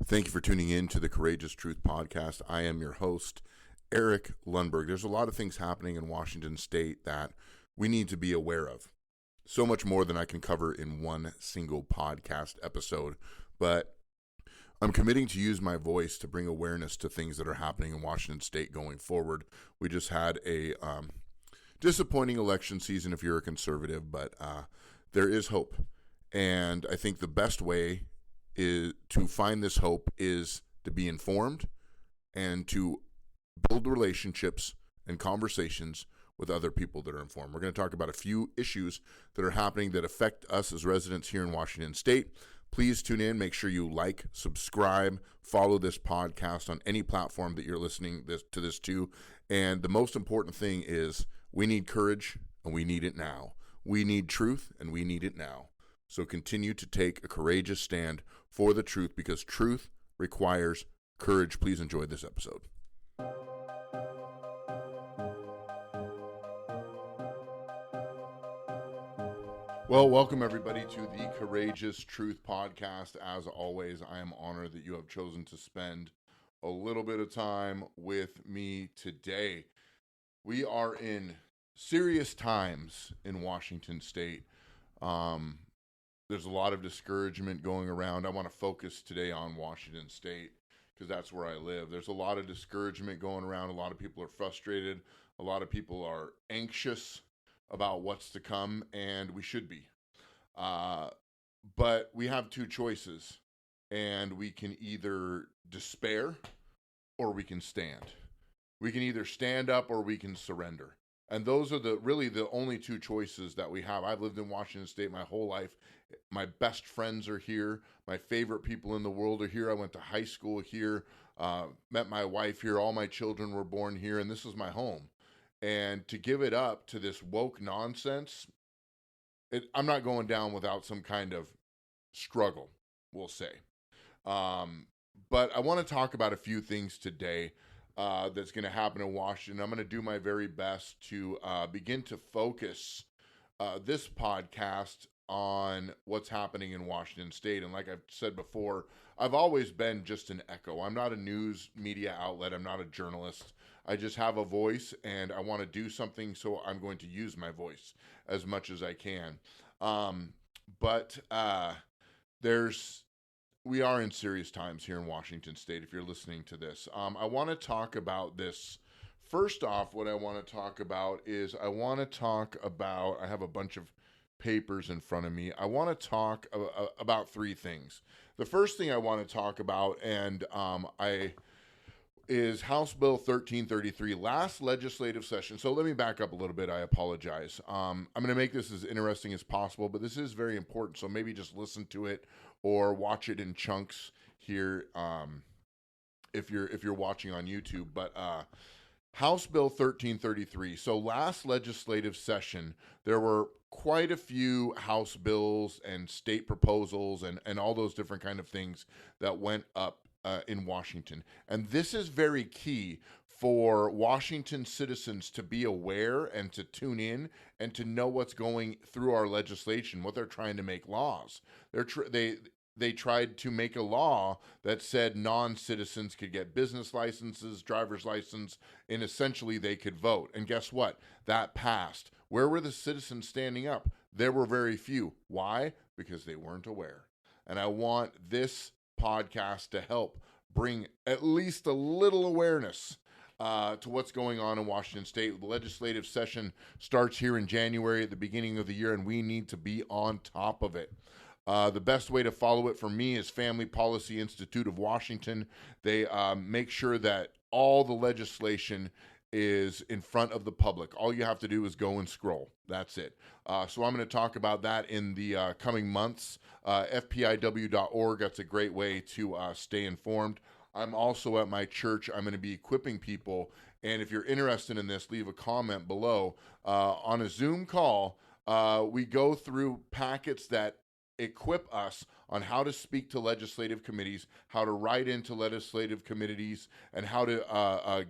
Thank you for tuning in to the Courageous Truth Podcast. I am your host, Eric Lundberg. There's a lot of things happening in Washington State that we need to be aware of. So much more than I can cover in one single podcast episode. But I'm committing to use my voice to bring awareness to things that are happening in Washington State going forward. We just had a disappointing election season if you're a conservative, but there is hope. And I think the best way is to find this hope is to be informed and to build relationships and conversations with other people that are informed. We're going to talk about a few issues that are happening that affect us as residents here in Washington State. Please tune in. Make sure you like, subscribe, follow this podcast on any platform that you're listening to this to. And the most important thing is we need courage and we need it now. We need truth and we need it now. So continue to take a courageous stand for the truth because truth requires courage. Please enjoy this episode. Well, welcome everybody to the Courageous Truth Podcast. As always, I am honored that you have chosen to spend a little bit of time with me today. We are in serious times in Washington State. There's a lot of discouragement going around. I want to focus today on Washington State because that's where I live. There's a lot of discouragement going around. A lot of people are frustrated. A lot of people are anxious about what's to come, and we should be. But we have two choices, and we can either despair or we can stand. We can either stand up or we can surrender. And those are really the only two choices that we have. I've lived in Washington State my whole life. My best friends are here. My favorite people in the world are here. I went to high school here, met my wife here. All my children were born here, and this is my home. And to give it up to this woke nonsense, I'm not going down without some kind of struggle, we'll say. But I want to talk about a few things today that's going to happen in Washington. I'm going to do my very best to begin to focus this podcast on what's happening in Washington State. And like I've said before, I've always been just an echo. I'm not a news media outlet. I'm not a journalist. I just have a voice and I want to do something, so I'm going to use my voice as much as I can. But we are in serious times here in Washington State if you're listening to this. I want to talk about this. First off, what I want to talk about is I have a bunch of papers in front of me. I want to talk about three things. The first thing I want to talk about, is House Bill 1333, last legislative session. So let me back up a little bit. I apologize. I'm going to make this as interesting as possible, but this is very important. So maybe just listen to it or watch it in chunks here if you're watching on YouTube. But House Bill 1333. So last legislative session, there were quite a few House bills and state proposals and all those different kind of things that went up in Washington. And this is very key for Washington citizens to be aware and to tune in and to know what's going through our legislation, what they're trying to make laws. They tried to make a law that said non-citizens could get business licenses, driver's license, and essentially they could vote. And guess what? That passed. Where were the citizens standing up? There were very few. Why? Because they weren't aware. And I want this podcast to help bring at least a little awareness to what's going on in Washington State. The legislative session starts here in January at the beginning of the year, and we need to be on top of it. The best way to follow it for me is Family Policy Institute of Washington. They make sure that all the legislation is in front of the public. All you have to do is go and scroll. That's it. So I'm going to talk about that in the coming months. FPIW.org, that's a great way to stay informed. I'm also at my church. I'm going to be equipping people. And if you're interested in this, leave a comment below. On a Zoom call, we go through packets that equip us on how to speak to legislative committees, how to write into legislative committees, and how to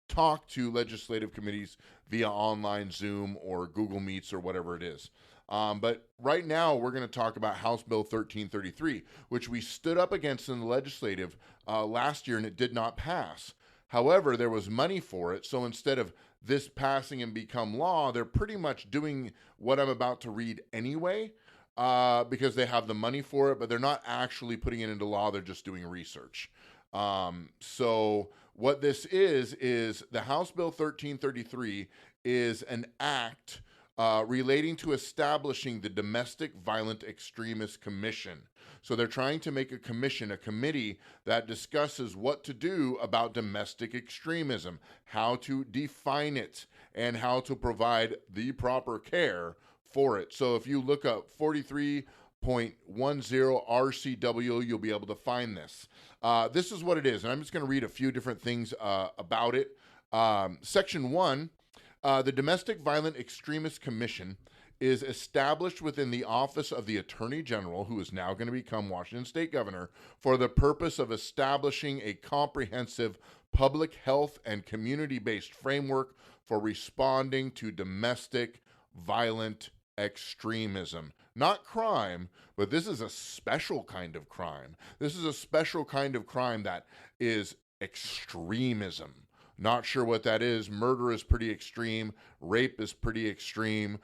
talk to legislative committees via online Zoom or Google Meets or whatever it is. But right now, we're going to talk about House Bill 1333, which we stood up against in the legislative last year, and it did not pass. However, there was money for it, so instead of this passing and become law, they're pretty much doing what I'm about to read anyway, because they have the money for it, but they're not actually putting it into law. They're just doing research. So what this is the House Bill 1333 is an act relating to establishing the Domestic Violent Extremist Commission. So they're trying to make a committee that discusses what to do about domestic extremism, how to define it, and how to provide the proper care for it. So if you look up 43.10 RCW, you'll be able to find this. This is what it is, and I'm just going to read a few different things about it. Section 1, the Domestic Violent Extremist Commission is established within the office of the Attorney General, who is now going to become Washington State Governor, for the purpose of establishing a comprehensive public health and community-based framework for responding to domestic violent extremism. Not crime, but this is a special kind of crime. This is a special kind of crime that is extremism. Not sure what that is. Murder is pretty extreme. Rape is pretty extreme.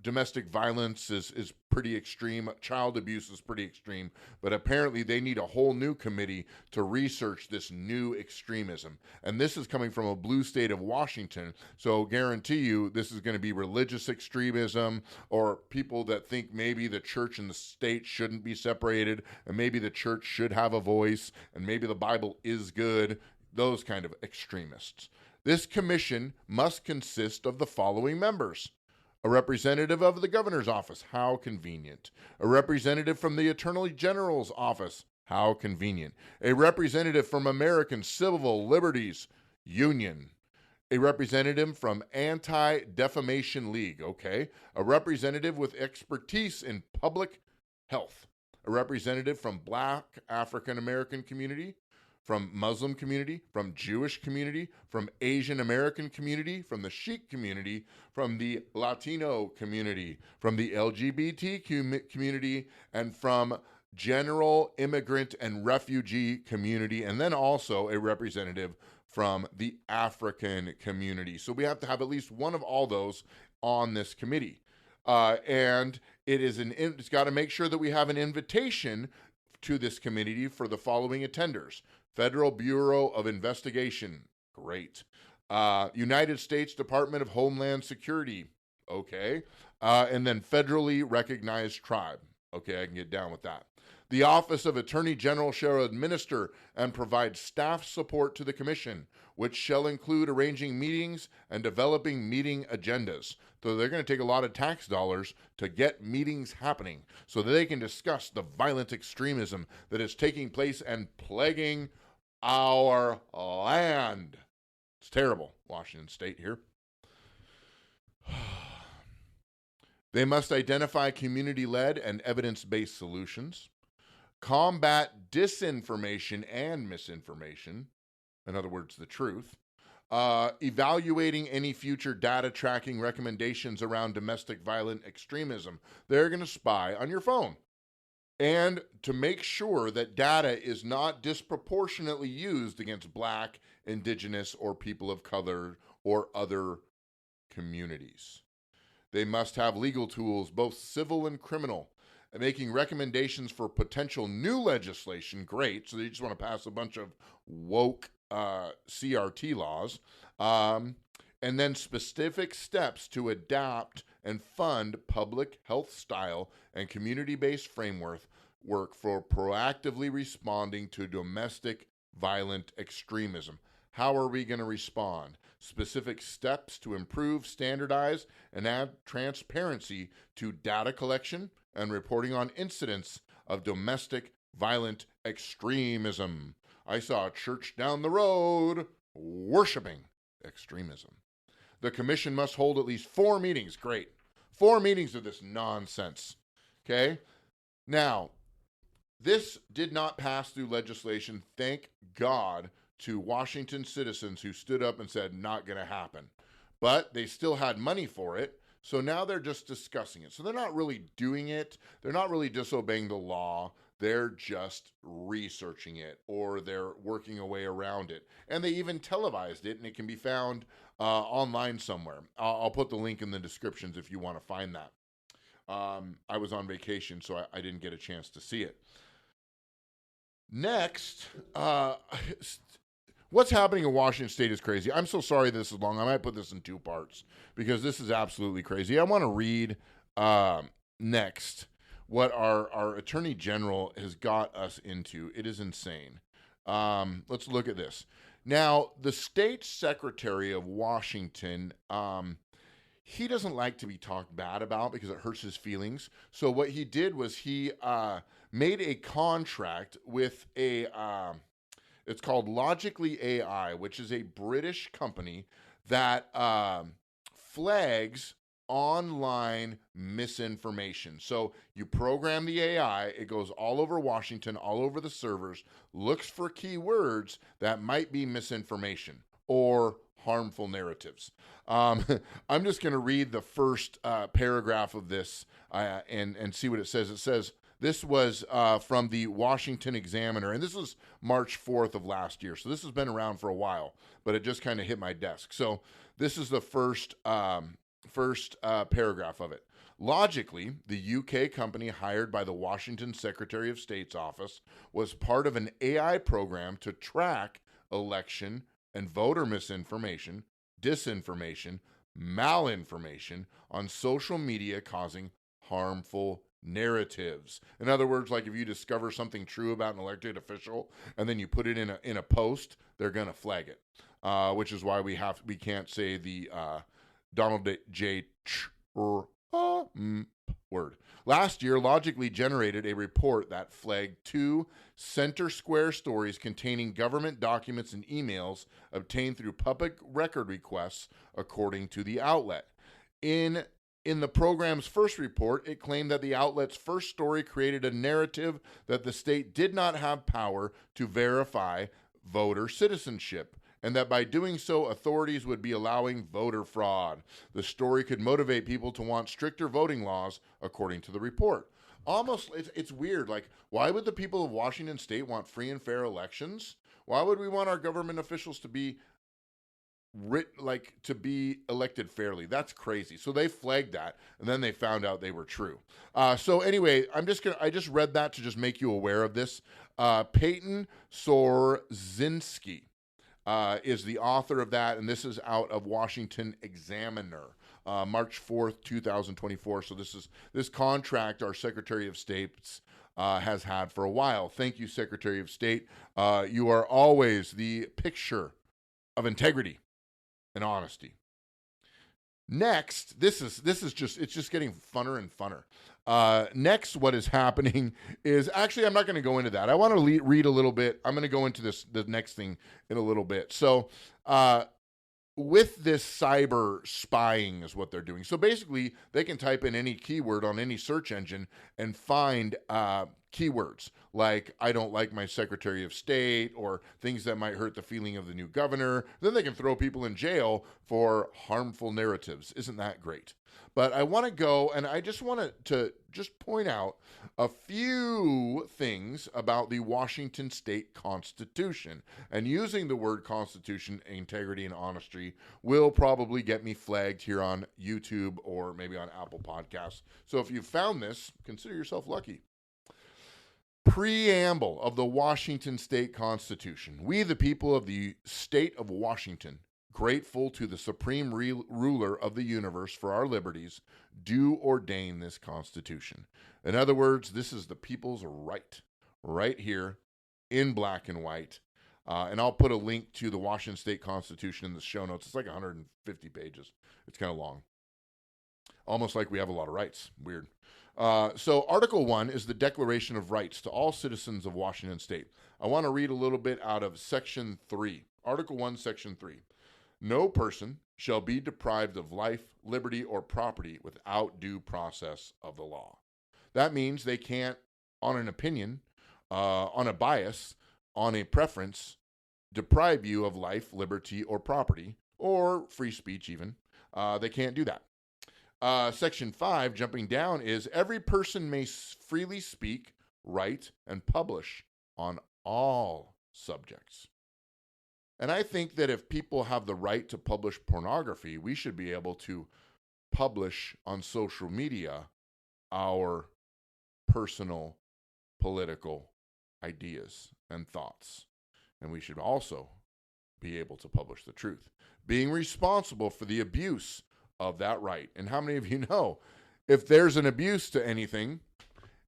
Domestic violence is pretty extreme. Child abuse is pretty extreme. But apparently they need a whole new committee to research this new extremism. And this is coming from a blue state of Washington. So guarantee you this is going to be religious extremism, or people that think maybe the church and the state shouldn't be separated, and maybe the church should have a voice, and maybe the Bible is good. Those kind of extremists. This commission must consist of the following members: a representative of the governor's office, how convenient; a representative from the attorney general's office, how convenient; a representative from American Civil Liberties Union; a representative from Anti-Defamation League, okay; a representative with expertise in public health; a representative from Black African American community, from Muslim community, from Jewish community, from Asian American community, from the Sikh community, from the Latino community, from the LGBT community, and from general immigrant and refugee community, and then also a representative from the African community. So we have to have at least one of all those on this committee. And it's got to make sure that we have an invitation to this committee for the following attenders: Federal Bureau of Investigation, great; United States Department of Homeland Security, okay; and then federally recognized tribe, okay, I can get down with that. The Office of Attorney General shall administer and provide staff support to the commission, which shall include arranging meetings and developing meeting agendas. So they're going to take a lot of tax dollars to get meetings happening so that they can discuss the violent extremism that is taking place and plaguing our land. It's terrible, Washington State here. They must identify community-led and evidence-based solutions, combat disinformation and misinformation, in other words, the truth, evaluating any future data tracking recommendations around domestic violent extremism. They're going to spy on your phone, and to make sure that data is not disproportionately used against Black, Indigenous, or people of color or other communities. They must have legal tools, both civil and criminal, and making recommendations for potential new legislation. Great. So they just want to pass a bunch of woke CRT laws. And then specific steps to adapt and fund public health style and community-based framework for proactively responding to domestic violent extremism. How are we going to respond? Specific steps to improve, standardize, and add transparency to data collection and reporting on incidents of domestic violent extremism. I saw a church down the road worshiping extremism. The commission must hold at least 4 meetings. Great. 4 meetings of this nonsense. Okay? Now, this did not pass through legislation. Thank God to Washington citizens who stood up and said, not going to happen. But they still had money for it. So now they're just discussing it. So they're not really doing it. They're not really disobeying the law. They're just researching it, or they're working a way around it. And they even televised it, and it can be found online somewhere. I'll put the link in the descriptions if you want to find that. I was on vacation, so I didn't get a chance to see it. Next, what's happening in Washington State is crazy. I'm so sorry this is long. I might put this in 2 parts because this is absolutely crazy. I want to read next what our Attorney General has got us into. It is insane. Let's look at this. Now, the State Secretary of Washington, he doesn't like to be talked bad about because it hurts his feelings. So what he did was he made a contract with it's called Logically AI, which is a British company that flags online misinformation. So you program the AI, it goes all over Washington, all over the servers, looks for keywords that might be misinformation or harmful narratives. I'm just going to read the first paragraph of this and see what it says. It says, this was from the Washington Examiner, and this was March 4th of last year. So this has been around for a while, but it just kind of hit my desk. So this is the first paragraph of it. Logically, the UK company hired by the Washington Secretary of State's office was part of an AI program to track election and voter misinformation, disinformation, malinformation on social media, causing harmful narratives. In other words, like if you discover something true about an elected official and then you put it in a post, they're going to flag it, which is why we can't say the Donald J. word. Last year, Logically generated a report that flagged 2 center square stories containing government documents and emails obtained through public record requests, according to the outlet. In the program's first report, it claimed that the outlet's first story created a narrative that the state did not have power to verify voter citizenship, and that by doing so, authorities would be allowing voter fraud. The story could motivate people to want stricter voting laws, according to the report. Almost, it's weird. Like, why would the people of Washington State want free and fair elections? Why would we want our government officials to be elected fairly? That's crazy. So they flagged that, and then they found out they were true. So anyway, I just read that to just make you aware of this. Peyton Sorzinski is the author of that, and this is out of Washington Examiner, March 4th, 2024. So this contract our Secretary of State has had for a while. Thank you, Secretary of State. You are always the picture of integrity and honesty. Next, it's just getting funner and funner. Next, what is happening is, actually, I'm not going to go into that. I want to read a little bit. I'm going to go into the next thing in a little bit. So, with this cyber spying is what they're doing. So basically, they can type in any keyword on any search engine and find keywords like "I don't like my Secretary of State" or things that might hurt the feeling of the new governor. Then they can throw people in jail for harmful narratives. Isn't that great? But I want to go, and I just want to just point out a few things about the Washington State Constitution. And using the word Constitution, integrity, and honesty will probably get me flagged here on YouTube or maybe on Apple Podcasts. So if you found this, consider yourself lucky. Preamble of the Washington State Constitution. We, the people of the state of Washington, grateful to the supreme ruler of the universe for our liberties, do ordain this Constitution. In other words, this is the people's right here in black and white. And I'll put a link to the Washington State Constitution in the show notes. It's like 150 pages. It's kind of long. Almost like we have a lot of rights. Weird. So Article 1 is the Declaration of Rights to all citizens of Washington State. I want to read a little bit out of Section 3. Article 1, Section 3. No person shall be deprived of life, liberty, or property without due process of the law. That means they can't, on an opinion, on a bias, on a preference, deprive you of life, liberty, or property, or free speech even. They can't do that. Section 5, jumping down, is every person may freely speak, write, and publish on all subjects. And I think that if people have the right to publish pornography, we should be able to publish on social media our personal political ideas and thoughts. And we should also be able to publish the truth, being responsible for the abuse of that right. And how many of you know if there's an abuse to anything,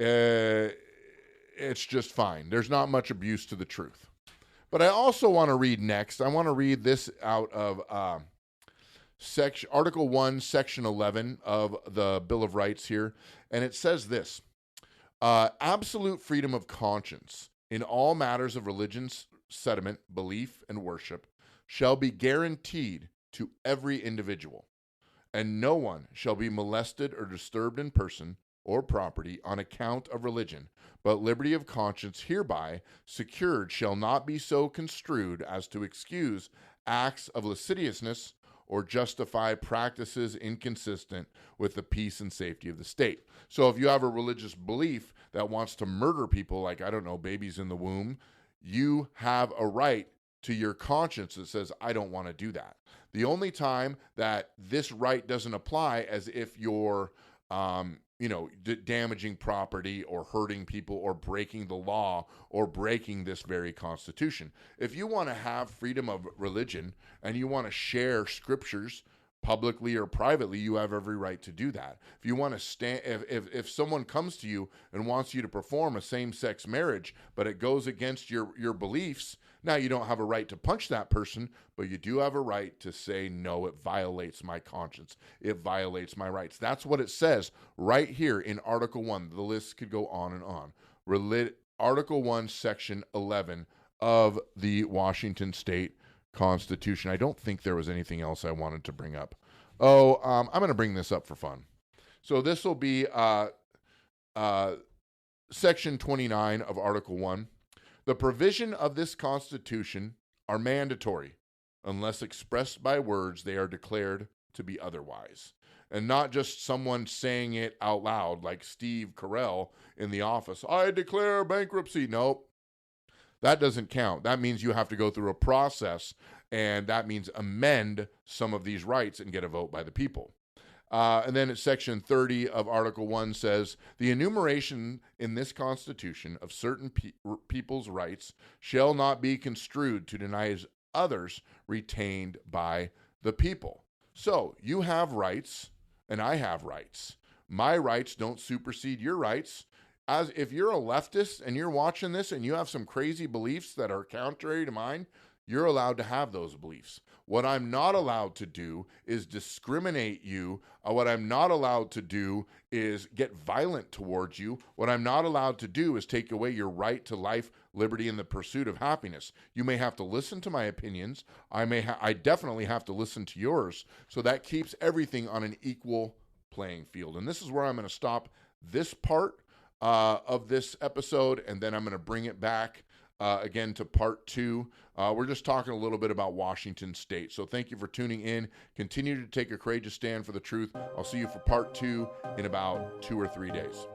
it's just fine. There's not much abuse to the truth. But I also want to read next. I want to read this out of Article 1, Section 11 of the Bill of Rights here. And it says this: absolute freedom of conscience in all matters of religion, sentiment, belief, and worship shall be guaranteed to every individual, and no one shall be molested or disturbed in person or property on account of religion, but liberty of conscience hereby secured shall not be so construed as to excuse acts of lasciviousness or justify practices inconsistent with the peace and safety of the state. So if you have a religious belief that wants to murder people, like, I don't know, babies in the womb, you have a right to your conscience that says, I don't want to do that. The only time that this right doesn't apply as if you're, damaging property or hurting people or breaking the law or breaking this very Constitution. If you want to have freedom of religion and you want to share scriptures publicly or privately, you have every right to do that. If you want to stand, if someone comes to you and wants you to perform a same-sex marriage, but it goes against your beliefs, now you don't have a right to punch that person, but you do have a right to say, no, it violates my conscience. It violates my rights. That's what it says right here in Article 1. The list could go on and on. Article 1, Section 11 of the Washington State Constitution. I don't think there was anything else I wanted to bring up. I'm going to bring this up for fun. So this will be Section 29 of Article 1. The provision of this Constitution are mandatory unless expressed by words they are declared to be otherwise. And not just someone saying it out loud like Steve Carell in The Office. I declare bankruptcy. Nope. That doesn't count. That means you have to go through a process, and that means amend some of these rights and get a vote by the people. And then Section 30 of Article 1 says, the enumeration in this Constitution of certain people's rights shall not be construed to deny others retained by the people. So you have rights, and I have rights. My rights don't supersede your rights. As if you're a leftist and you're watching this and you have some crazy beliefs that are contrary to mine, you're allowed to have those beliefs. What I'm not allowed to do is discriminate you. What I'm not allowed to do is get violent towards you. What I'm not allowed to do is take away your right to life, liberty, and the pursuit of happiness. You may have to listen to my opinions. I definitely have to listen to yours. So that keeps everything on an equal playing field. And this is where I'm going to stop this part of this episode, and then I'm going to bring it back again to part 2. We're just talking a little bit about Washington State. So thank you for tuning in. Continue to take a courageous stand for the truth. I'll see you for part 2 in about 2 or 3 days.